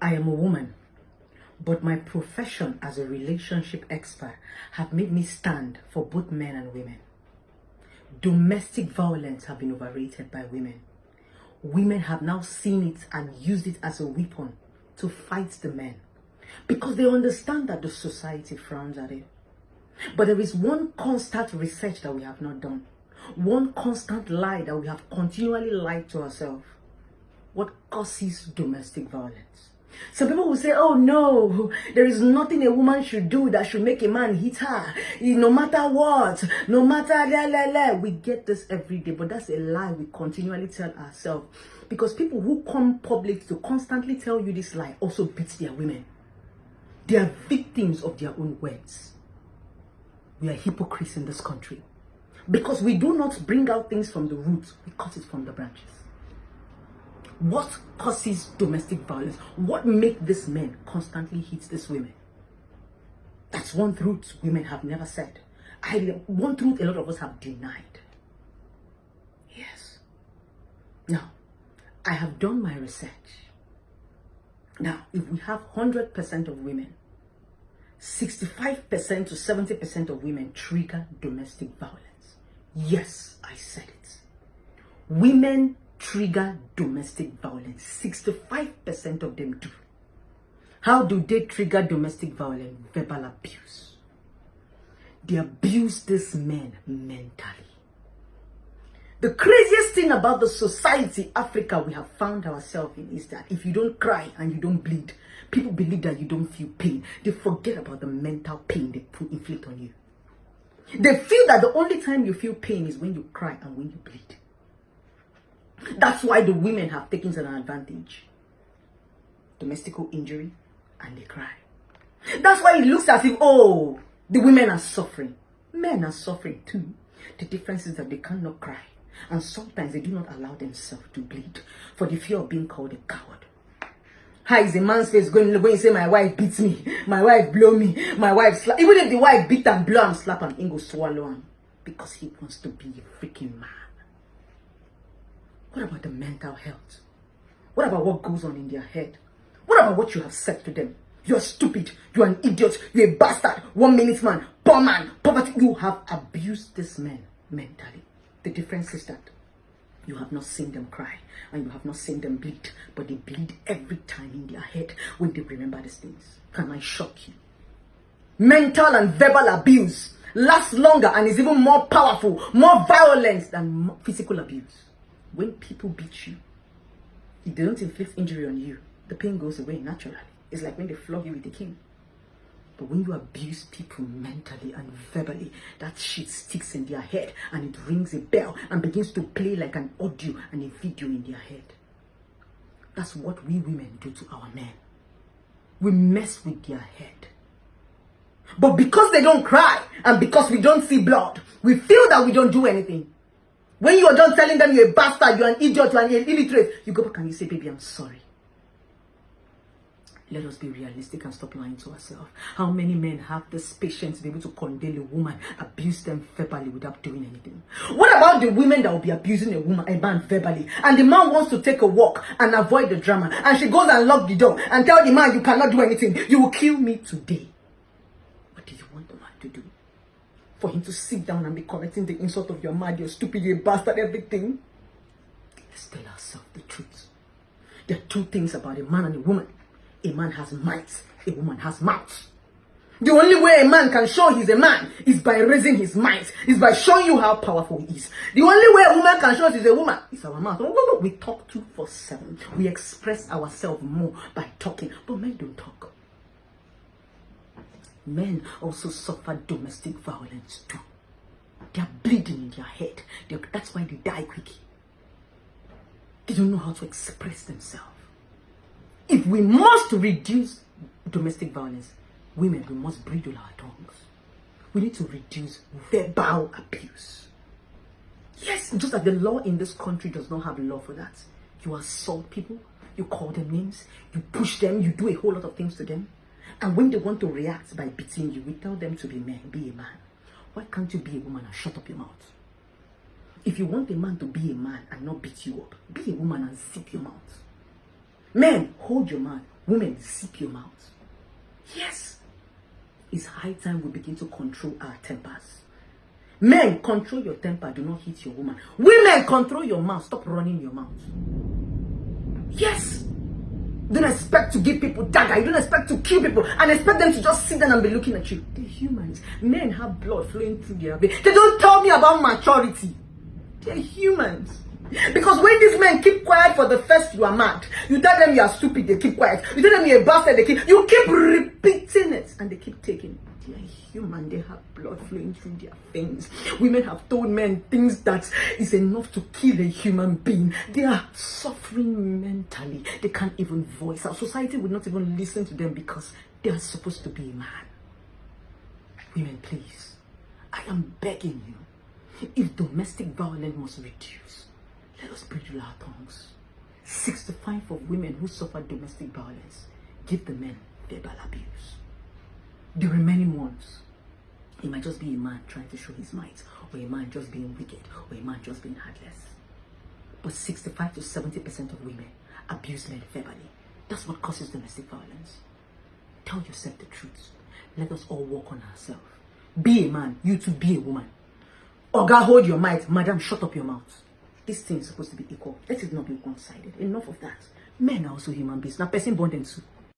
I am a woman, but my profession as a relationship expert have made me stand for both men and women. Domestic violence have been overrated by women. Women have now seen it and used it as a weapon to fight the men because they understand that the society frowns at it. But there is one constant research that we have not done. One constant lie that we have continually lied to ourselves. What causes domestic violence? Some people will say, oh no, there is nothing a woman should do that should make a man hit her. No matter what, no matter we get this every day, but that's a lie we continually tell ourselves. Because people who come public to constantly tell you this lie also beat their women. They are victims of their own words. We are hypocrites in this country. Because we do not bring out things from the roots, we cut it from the branches. What causes domestic violence? What makes these men constantly hit these women? That's one truth women have never said. One truth a lot of us have denied. Yes. Now, I have done my research. Now, if we have 100% of women, 65% to 70% of women trigger domestic violence. Yes, I said it. Women trigger domestic violence. 65% of them do. How do they trigger domestic violence? Verbal abuse. They abuse these men mentally. The craziest thing about the society, Africa, we have found ourselves in is that if you don't cry and you don't bleed, people believe that you don't feel pain. They forget about the mental pain they inflict on you. They feel that the only time you feel pain is when you cry and when you bleed. That's why the women have taken an advantage. Domestic injury, and they cry. That's why it looks as if, oh, the women are suffering. Men are suffering too. The difference is that they cannot cry. And sometimes they do not allow themselves to bleed for the fear of being called a coward. How is a man's face going to say, my wife beats me, my wife blow me, my wife slap? Even if the wife beat and blow and slap him, he go swallow him because he wants to be a freaking man. What about the mental health? What about what goes on in their head? What about what you have said to them? You're stupid, you're an idiot, you're a bastard, 1 minute man, poor man, poverty. You have abused this man mentally. The difference is that you have not seen them cry and you have not seen them bleed, but they bleed every time in their head when they remember these things. Can I shock you? Mental and verbal abuse lasts longer and is even more powerful, more violent than physical abuse. When people beat you, if they don't inflict injury on you, the pain goes away naturally. It's like when they flog you with a cane. But when you abuse people mentally and verbally, that shit sticks in their head and it rings a bell and begins to play like an audio and a video in their head. That's what we women do to our men. We mess with their head. But because they don't cry and because we don't see blood, we feel that we don't do anything. When you are done telling them you're a bastard, you're an idiot, you're an illiterate, you go back and you say, baby, I'm sorry. Let us be realistic and stop lying to ourselves. How many men have this patience to be able to condemn a woman, abuse them verbally without doing anything? What about the women that will be abusing a man verbally, and the man wants to take a walk and avoid the drama, and she goes and locks the door and tell the man, you cannot do anything. You will kill me today. What do you want the man to do? For him to sit down and be correcting the insult of your man, you're stupid, you're a bastard, everything? Let's tell ourselves the truth. There are two things about a man and a woman. A man has might, a woman has mouth. The only way a man can show he's a man is by raising his might, is by showing you how powerful he is. The only way a woman can show she's a woman is our mouth. No, we talk 247. We express ourselves more by talking, but men don't talk. Men also suffer domestic violence too. They are bleeding in their head. That's why they die quickly. They don't know how to express themselves. If we must reduce domestic violence, women, we must bridle our tongues. We need to reduce verbal abuse. Yes, just that the law in this country does not have law for that. You assault people, you call them names, you push them, you do a whole lot of things to them. And when they want to react by beating you, we tell them to be men, be a man. Why can't you be a woman and shut up your mouth? If you want a man to be a man and not beat you up, be a woman and zip your mouth. Men, hold your man, Women, zip your mouth. Yes. It's high time we begin to control our tempers. Men, control your temper. Do not hit your woman. Women, control your mouth. Stop running your mouth. Yes. Don't expect to give people dagger. You don't expect to kill people and expect them to just sit down and be looking at you. They're humans. Men have blood flowing through their veins. They don't tell me about maturity. They're humans. Because when these men keep quiet for the first, you are mad. You tell them you are stupid, they keep quiet. You tell them you're a bastard, you keep repeating it and they keep taking it. They are human. They have blood flowing through their veins. Women have told men things that is enough to kill a human being. They are suffering mentally. They can't even voice. Our society would not even listen to them because they are supposed to be a man. Women, please, I am begging you, if domestic violence must reduce, let us bridle our tongues. 65 of women who suffer domestic violence give the men verbal abuse. The remaining ones, it might just be a man trying to show his might, or a man just being wicked, or a man just being heartless. But 65 to 70% of women abuse men verbally. That's what causes domestic violence. Tell yourself the truth. Let us all work on ourselves. Be a man, you too be a woman. Oga, hold your might. Madam, shut up your mouth. This thing is supposed to be equal. Let it not be one-sided. Enough of that. Men are also human beings. Now, person born them too.